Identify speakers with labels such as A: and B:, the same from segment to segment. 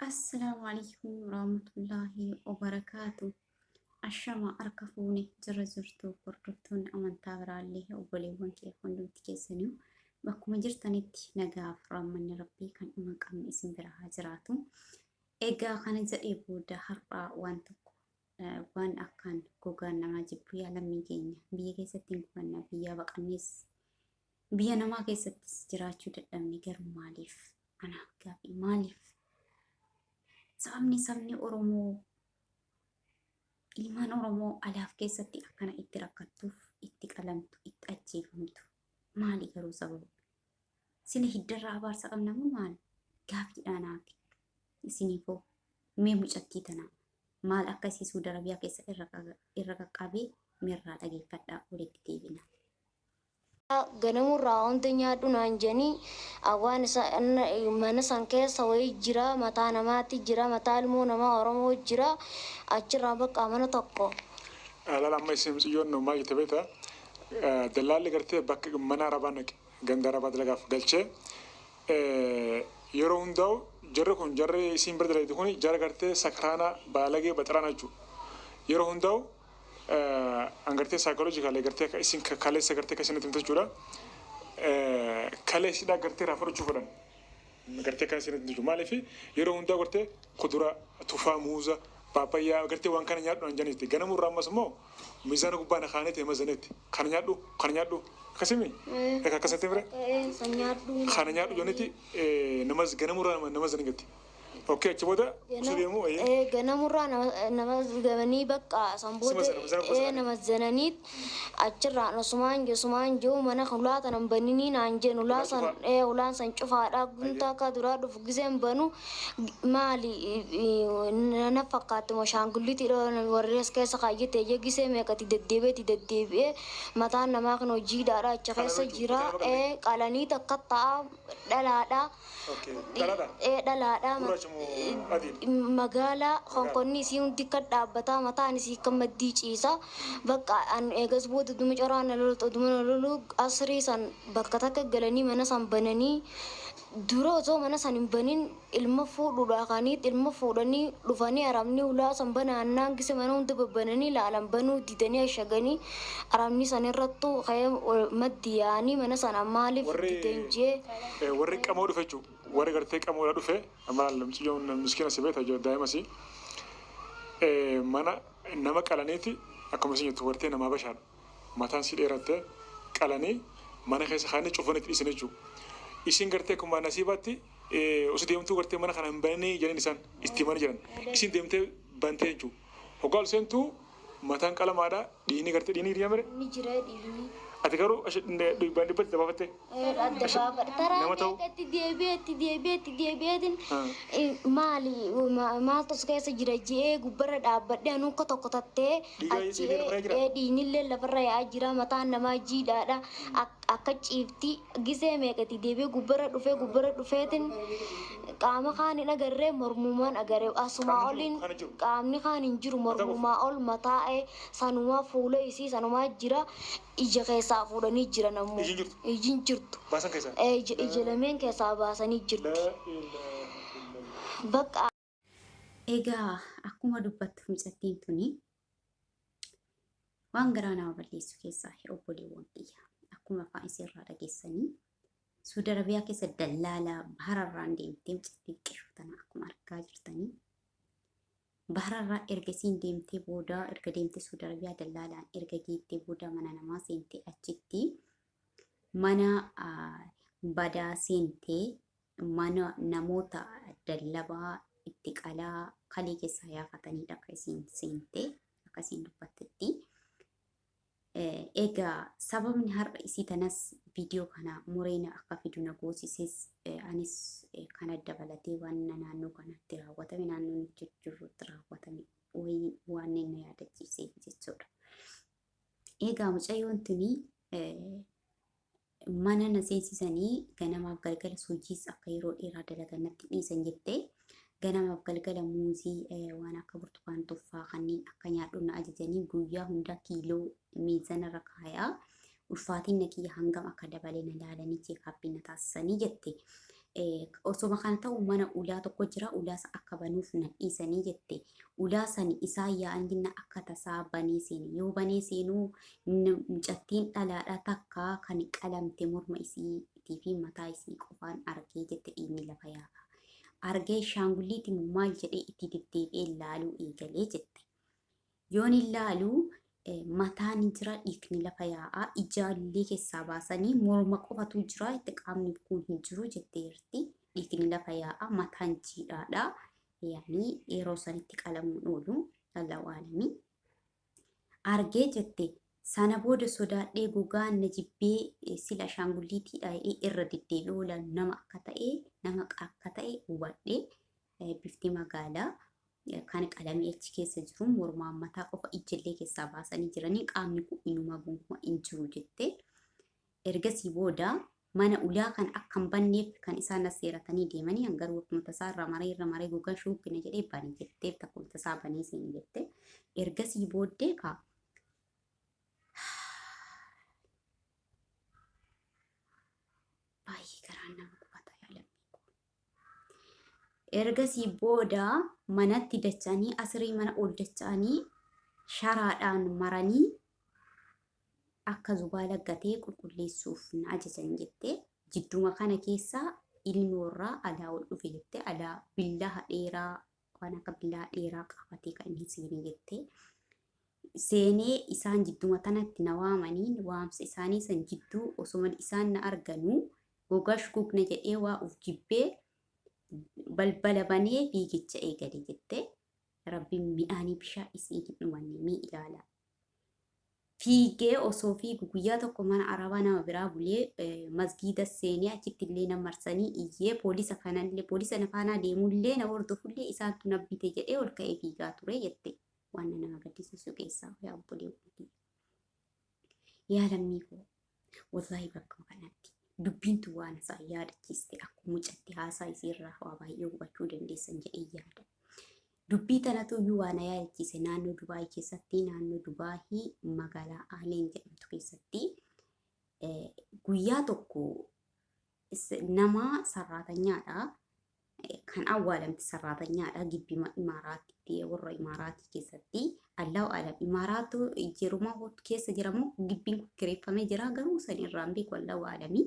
A: السلام عليكم ورحمة الله وبركاته. الشمع أركفوني جرزرتو فردتون أمن تابر عليه وبلي وانكي فندو تكيسنيو بكم جرتنيت نجاف رمّن ربي كان أمك أم اسم برها جراتو إيجا خان زئي بودا حرقا وانتكو وان أكان كوغان نما جبريا لمي جينيا بيا كيستين كوانا بيا بقنيس بيا نما كيستس جراتو دقمني جرم ماليف أنا كافي ماليف sabni Oromoo ilmaan Oromoo alaaf keessatti akkana itti rakkattuuf itti qalamtu itti ajjeefamtu maali garuu sababu sila hiddarraa abaarsa qabnamu maal gaaffiidhaanaaf isiniifoo mee mucattii tanaa maal akkasii Suudi Arabiyaa keessa irra qaqqabee meerraa dhageeffadhaa walitti deebina.
B: Ganamurraa wanta nyaadhu naan jedhanii waan mana san keessa wayii jira mataa namaatti jira mataa ilmoo namaa Oromoo jira achirraa bakka mana tokko.
C: Alaala amma isin xiyyoon maal jette beektaa dallaalli gartee bakka mana arabaa naqe ganda arabaa dalagaaf galchee yeroo hundaa'u jarri kun jarri isin bira dalagitu kun jara gartee sakraanaa baalagee baxaraana jechuudha. Yeroo hundaa'u angartee saayikooloojikaalee gartee akka isin kaleessa gartee akka isinitti himtu jechuudha. Kaleessidhaa gartee irraa fudhachuu fudhan. Gartee kan isinitti himtu maaliif yeroo hundaa gartee kuduraa tufaa muuza paapayyaa gartee waan kana nyaadhu anjanitti ganamurraa ammas immoo miizaana gubbaa na kaaneeti mazanetti kana nyaadhu akkasimi akkasatti bira kana nyaadhu jonitti namas ganamurraa nama zanigatti. Oke, coba dah. Sudiamu,
B: ganamurraa nama gamanii bakka sanboota nama zananiit achirraa nusumaan jiru mana ulaa tanan banini naan jennu ulaan san cufaadhaa guntaa akka duraa dhufu giseen banu maali na fakkaatti shaangulliitti warrees keessa kaayyatee gisee meeqatti deddeebi'ee mataan namaa kan hojiidhaadha acha keessa jira qalanii takka ta'a dhalaadhaa. Dhalaadhaa magaalaa honkonni isii hundi kan dhaabbataa mataan isii kan maddii ciisa bakka eegas booda dumi coraan lolu asrii san bakka takka galanii mana san bananii dura osoo mana san hin banin ilma fuudhuudhaa kaaniit ilma fuudhanii dhufanii aramni ulaa san banaannaan gise mana hunda babbananii laalan banuu didanii ashaganii aramni san irrattu ka'ee maddi yaanii mana sana maaliif dideenjee
C: warri qamoo dhufe jechuudha. Warri gartee qamoodha dhufe amma lamxiyyoon miskiina si beekta daa'imasi mana nama qalaniiti akkuma isin jettu wartee namaa bashaadha. Mataan si dheerattee qalanii mana keessa kaanii cufanitti dhiisan jechuudha. Isin gartee akkuma nasiibaatti osoo deemtuu gartee mana kana hin bananii jedhan isaan itti mana jedhan. Isin deemtee bantee jechuudha. Hoggaa ol seentuu mataan qalamaadha dhiinii gartee dhiinii diamare.
B: ni jira dhiibni.
C: Ati garuu dhibbaan dhibbatti dabaafattee.
B: Nama ta'u. Itti deebi'eetiin maali maaltu as keessa jira je'ee gubbarra dhaabbadhee anu akka tokko tattee dhiinillee lafarra yaa'aa jira mataan namaa jiidhaadha akka ciifti gisee meeqatti deebi'ee gubbarra dhufeetiin qaama kaaniin agarree mormumaan agarree asumaa oliin qaamni kaan hin jiru mormumaa ol mataa'ee sanumaa fuula isii sanumaa jira ija keessaa fuudhanii jiran ammoo ijin jirtu ija lameen keessaa baasanii jirtu bakka.
A: Egaa akkuma dubbattu mucattiin tuni waan garaa nama balleessu keessaa obboleewwan kiyya akkuma afaan isiirraa dhageessanii Suudi Arabiyaa keessa dallaalaa bahararraan deemtee mucattii xiqqeessu tana akkuma argaa jirtanii bahararraa erga isiin deemtee booda erga deemtee Suudi Arabiyaa dallaalaan erga geettee booda mana namaa seentee achitti mana badaa seentee mana namoota dallabaa itti qalaa kalii keessaa yaafatanidha akka isiin seentee akka isiin dubbattetti. Egaa sababni har'a isii tanas viidiyoo kana mureena akka fidu na goosises anis kana dabalatee waan naannoo kanatti raawwatame naannoon jirrutti raawwatame waan inni yaadachiisee jechuudha. Egaa mucayyoon tuni mana na seensisanii ganamaaf galgala hojiis akka yeroo dheeraa dalaganatti dhiisan jettee ganamaaf galgala muuzii waan akka burtukaan tuffaa kanneen akka nyaadhu na ajajanii guyyaa hundaa kiiloo miizanarra kaayaa ulfaatiin kiyya hangam akka dabalee na ilaalanii cheekaappii na taasisanii jette. osoma kana ta'u mana ulaa tokko jira ulaasa akka banuuf na dhiisanii jette ulaa sani isaan yaa'anii na akka tasaa banee seenu yoo banee seenuu mucattiin dhalaadhaa takka kan qalamte morma isiitii fi mataa isii qofaan argee jette dhiigni lafa yaa'a. Argee shaangulliitiin maal jedhee itti deddeebi'ee ilaaluu eegalee jette. Yoon ilaaluu mataan jira dhiigni lafa yaa'aa ijaallee keessaa baasanii morma qofatu jira itti qaamni kun hin jiru jetteerti dhiigni lafa yaa'aa mataan jiidhaadha yaani yeroo sanitti qalamuun oolu Allahu aalamii argee jette sana booda sodaadhee gogaan na jibbee sila shaangulliitiidha irra deddeebi'ee oolan nama akka ta'e hubadhee bifti magaalaa kan qalamii achi keessa jiru mormaan mataa qofa ijjallee keessaa baasanii jiranii qaamni kun inuma gonkumaa hin jiru jette. Ergasii booda mana ulaa kan akka hin banneef kan isaan as seeratanii deemanii hangaruu akkuma tasaa irra maree gogaa shuukkina jedhee bane jettee akkuma tasaa banee seeni jette. Ergasii booddee baay'ee garaan nama gubata yaalamii. Ergasii booda manatti dacha'anii asirii mana ol dacha'anii sharaadhaan maranii akka zubaala gatee qulqulleessuuf na ajajan jette. Jidduma kana keessa ilmi warraa alaa ol dhufe jette. Alaa billaa dheeraa waan akka billaa dheeraa qabatee kan inni seenee jette. Seenee isaan jidduma tanatti na waamanii waamsa isaanii san jidduu osuma isaan na arganuu gogaa shukuukna jedhee waa uf jibbee balbala banee fiigicha eegale jette. Rabbiin midhaanii bishaan isii dhumanne mi ilaala. Fiigee osoo fiigu guyyaa tokko mana arabaa nama biraa bulee masgiida seenee achitti illee na marsanii iyyee poolisa kanallee poolisa nafaanaa deemullee na hordofullee isaantu nabbite jedhee ol ka'ee fiigaa ture jette. Waan nama gaddisiisu keessaa yaa obboleewwan. Yaa lammii koo wallahi bakka kanatti dubbiintu waan isaa yaadachiiste akkuma mucatti haasaa isiirraa waa baay'ee hubachuu dandeessan jedhee yaada. Dubbii tanatu iyyuu waan yaadachiise naannoo Dubaayii keessatti naannoo Dubaayii magaalaa Aaleen jedhamtu keessatti guyyaa tokko nama sarraatanyaadha kan awwaalamte sarraatanyaadha gibbii imaaraatti warra imaaraatii keessatti Allahu aalam imaaraatu jiruma keessa jiramu gibbiin kireeffamee jira garuu san irraan beeku Allahu aalamii.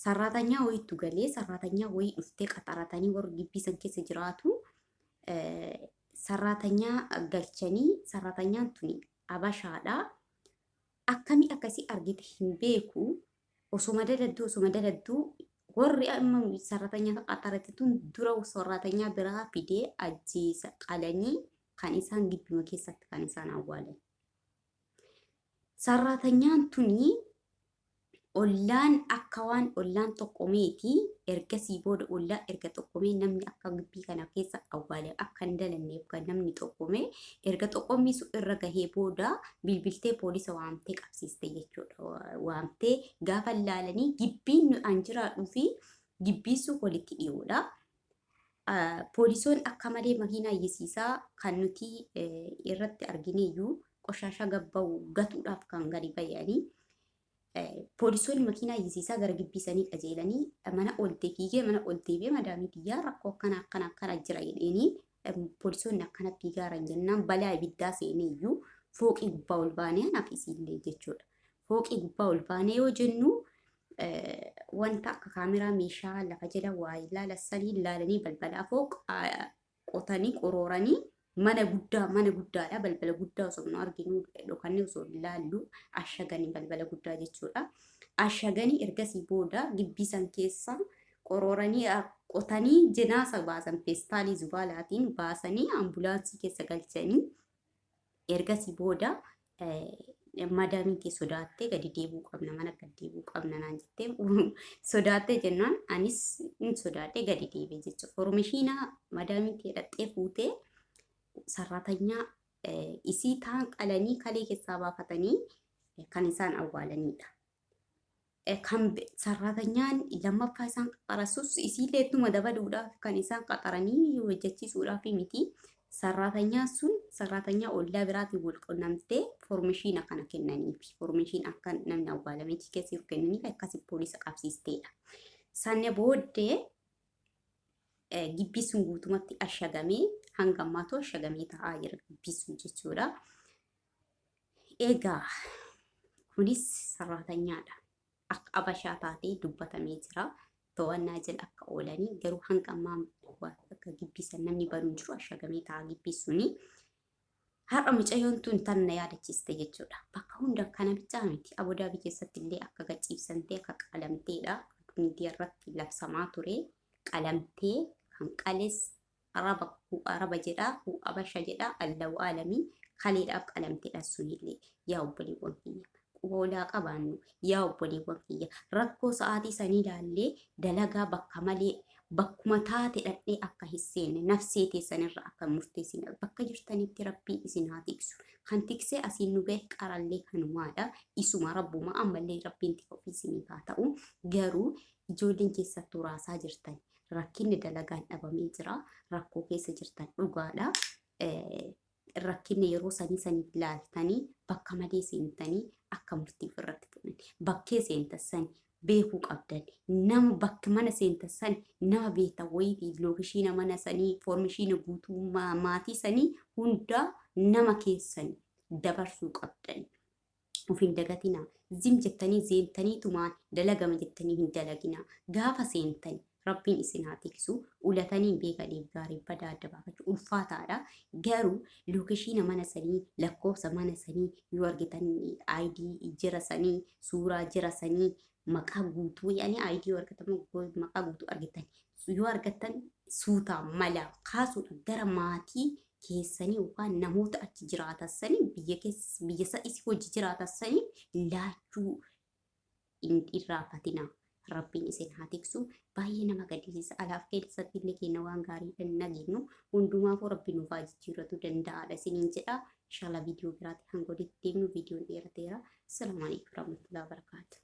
A: Sarraatanyaa wayiitu galee sarraatanyaa wayii dhuftee qaxaratanii warra gibbii san keessa jiraatu sarraatanyaa galchanii sarraatanyaan tuni abashaadha. Akkamii akkasii argite hin beeku osuma daladduu warri amma sarraatanyaa qaxarate tun dura sarraatanyaa biraa fidee ajjeesa qalanii kan isaan gibbima keessatti kan isaan awwaalan. Sarraatanyaan tuni ollaan akka waan ollaan tokkomeeti ergasii booda ollaa erga tokkomee namni akka gibbii kana keessa awwaale akka hin dalanneef kan namni tokkomee erga tokkommii sun irra gahee booda bilbiltee poolisa waamtee qabsiiste jechuudha. Waamtee gaafa ilaalanii gibbiin an jiraadhuu fi gibbii sun walitti dhiyoodha. Poolisoon akka malee makiinaa iyyisiisaa kan nuti irratti argineeyyuu qoshaasha gabba'u gatuudhaaf kan gadi bayanii. Poolisoonni makiinaa iyyisiisaa gara gibbii sanii qajeelanii mana oltee fiigee mana oltee bee madaamii biyyaa rakkoo akkana jira jedheenii poolisoonni akkana fiigaaran jennaan balaa ibiddaa seenee iyyuu fooqii gubbaa ol baanee anaaf isiillee jechuudha. Fooqii gubbaa ol baanee yoo jennu wanta akka kaameraa meeshaa lafa jala waa ilaalanii ilaalanii balbalaa fooq qotanii qorooranii mana guddaadha balbala guddaa osoo nu arginu dhokannee osoo ilaallu ashaganii balbala guddaa jechuudha. Ashaganii ergasii booda gibbii san keessa qorooranii qotanii jinaasa baasan feestaalii zubaalaatiin baasanii ambulaansii keessa galchanii ergasii booda madaamiin kee sodaattee gadi deebuu qabna mana gadi deebuu qabna naan jettee sodaattee jennaan anis hin sodaadhee gadi deebee jechuudha. Formeeshiinaa madaamiin kee dhattee fuutee sarraatanyaa isii taan qalanii kalee keessaa baafatanii kan isaan awwaalanidha. Kan sarraatanyaan lammaffaa isaan qaxarasus isiillee ittuma dabaluudhaaf kan isaan qaxaranii hojjechiisuudhaaf miti. Sarraatanyaan sun sarraatanyaa ollaa biraatiin wal qunnamtee formeeshiina kana kennaniif formeeshiin akka namni awwaalamee keessa jiru kennaniif akkasii poolisa qabsiisteedha. Sanne booddee gibbii sun guutumatti ashagamee hanga ammaatu ashagamee ta'aa jira gibbii sun jechuudha. Egaa kunis saraatanyaadha. Akka abashaa taatee dubbatamee jira. To'annaa jala akka oolanii garuu hanga ammaa akka gibbii san namni baruun jiru ashagamee ta'aa gibbii suni. Har'a mucayyoon tun tan na yaadachiiste jechuudha. Bakka hunda kana bichaa miti. Abudaabii keessatti illee akka gachiibsantee akka qalamteedha. Miidiyaa irratti labsamaa ture. Qalamtee kan qales araba jedha, abasha jedha, allahu alamii kaleedhaaf qalamteedha sunillee. Yaa obboleewwan kiyya. Quboolaa qabaannu yaa obboleewwan kiyya. Rakkoo sa'aatii sanii ilaallee dalagaa bakka malee bakkuma taate dhadhee akka hin seenne nafsee teessanirra akka murteessine bakka jirtanitti rabbii isin haa tiksu. Kan tiksee asiin nu gahe qarallee kanumaadha. Isuma rabbuma ammallee rabbiin tika ofiisinii haa ta'u. Garuu ijoolleen keessattuu raasaa jirtan rakkinni dalagaan dhabamee jira. Rakkoo keessa jirtan dhugaadha. Rakkinni yeroo saniif ilaaltanii bakka malee seentanii akka murtiif irratti fuudhan. Bakkee seentassan beekuu qabdan. Nama bakka mana seentassan nama beektan wayitii loogishiina mana sanii foormishiina guutuu maatii sanii hundaa nama keessan dabarsuu qabdan. Ofiin dagatina. Zim jettanii zeentanii tumaan dalagama jettanii hin dalagina. Gaafa seentanii rabbiin isin haa tiksu ulatanii beekaniif gaarii badaa adda baafachuu ulfaataadha. Garuu loogishiina mana sanii lakkoofsa mana sanii yoo argitan ID jira sanii suuraa jira sanii maqaa guutuu yaani ID yoo argatan maqaa guutuu argitan yoo argatan suutaa mala kaasuudha gara maatii keessanii yookaan namoota achi jiraatan sanii biyya sa'isi hojii jiraatan sanii laachuu irraafatina. Rabbiin isin haa tiksu baay'ee nama gaddisiisa. Alaaf keessatti illee kenna waan gaarii hin nageenyu hundumaafuu rabbiin nuuf haa jijjiirratu danda'aadha isiniin jedha. Inshallah viidiyoo biraatti hanga walitti deemnu viidiyoon dheerateera. Assalaamu alaikum warahmatullahi wabarakatuh.